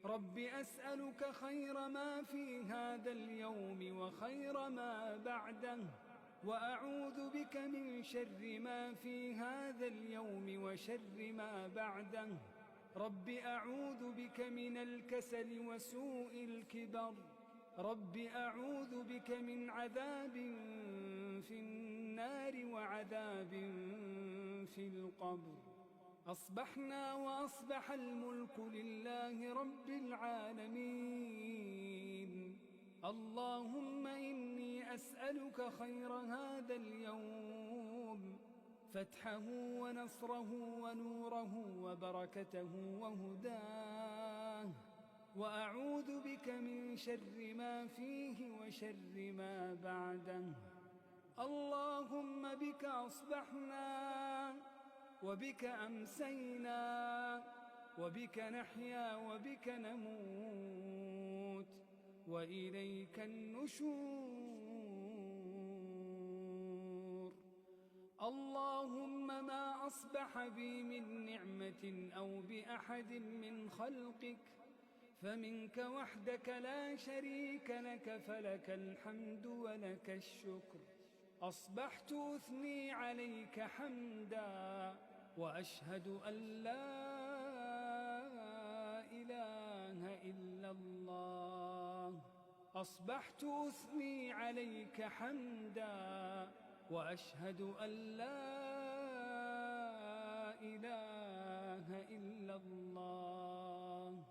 رب أسألك خير ما في هذا اليوم وخير ما بعده، وأعوذ بك من شر ما في هذا اليوم وشر ما بعده. رب أعوذ بك من الكسل وسوء الكبر. رب أعوذ بك من عذاب في النار وعذاب في القبر. أصبحنا وأصبح الملك لله رب العالمين. اللهم إني أسألك خير هذا اليوم، فتحه ونصره ونوره وبركته وهداه، وأعوذ بك من شر ما فيه وشر ما بعده. اللهم بك أصبحنا وبك أمسينا وبك نحيا وبك نموت، وإليك النشور. اللهم ما أصبح بي من نعمة أو بأحد من خلقك فمنك وحدك لا شريك لك، فلك الحمد ولك الشكر. أصبحت أثني عليك حمدا، وأشهد أن لا إله إلا الله. أصبحت أثني عليك حمدا، وأشهد أن لا إله إلا الله.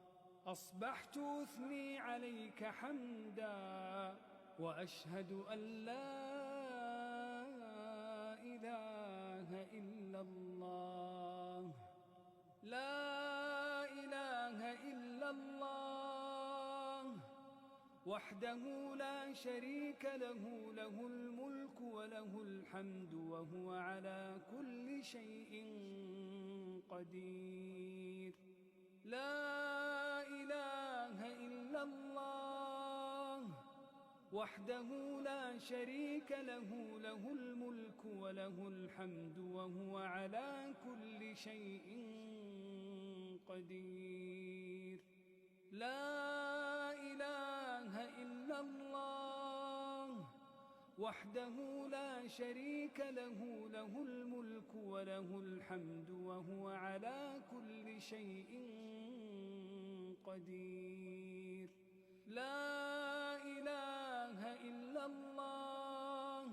أصبحت أثني عليك حمدا، وأشهد أن لا إله إلا الله. لا إله إلا الله وحده لا شريك له، له الملك وله الحمد وهو على كل شيء قدير. لا إله إلا الله وحده لا شريك له، له الملك وله الحمد وهو على كل شيء قدير. لا إله إلا الله وحده لا شريك له، له الملك وله الحمد وهو على كل شيء قدير. لا إله إلا الله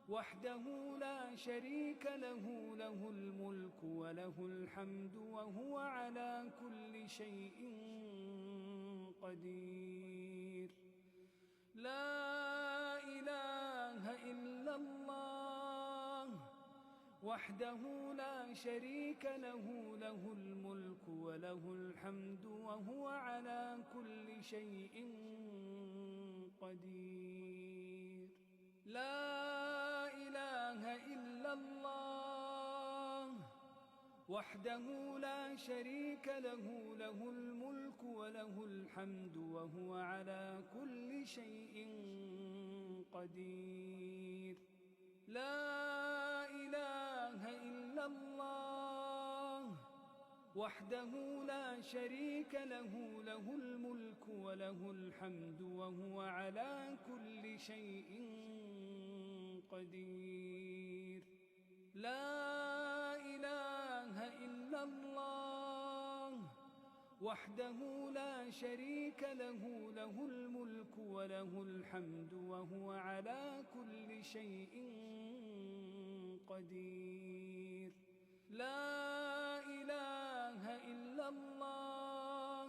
وحده لا شريك له، له الملك وله الحمد وهو على كل شيء قدير. لا إله إلا الله وحده لا شريك له، له الملك وله الحمد وهو على كل شيء قدير. لا إله إلا الله وحده لا شريك له، له الملك وله الحمد وهو على كل شيء قدير. لا إله إلا الله وحده لا شريك له، له الملك وله الحمد وهو على كل شيء قدير. لا إله إلا الله وحده لا شريك له، له الملك وله الحمد وهو على كل شيء قدير. لا إله إلا الله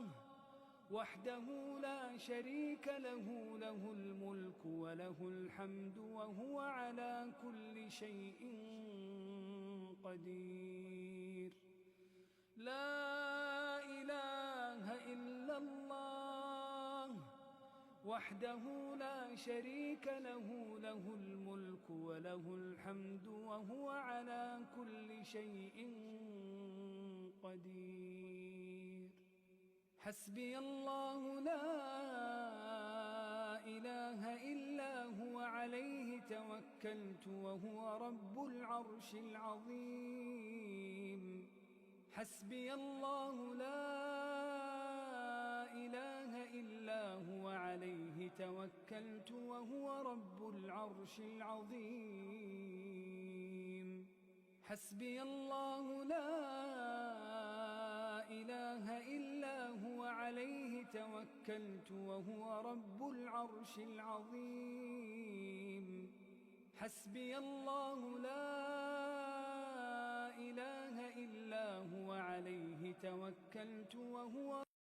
وحده لا شريك له، له الملك وله الحمد وهو على كل شيء قدير. لا إله إلا الله وحده لا شريك له، له الملك وله الحمد وهو على كل شيء قدير. حسبي الله لا إله إلا هو عليه توكلت وهو رب العرش العظيم. حسبي الله لا توكلت وهو رب العرش العظيم حسبي الله لا إله إلا هو عليه توكلت وهو رب العرش العظيم حسبي الله لا إله إلا هو عليه توكلت وهو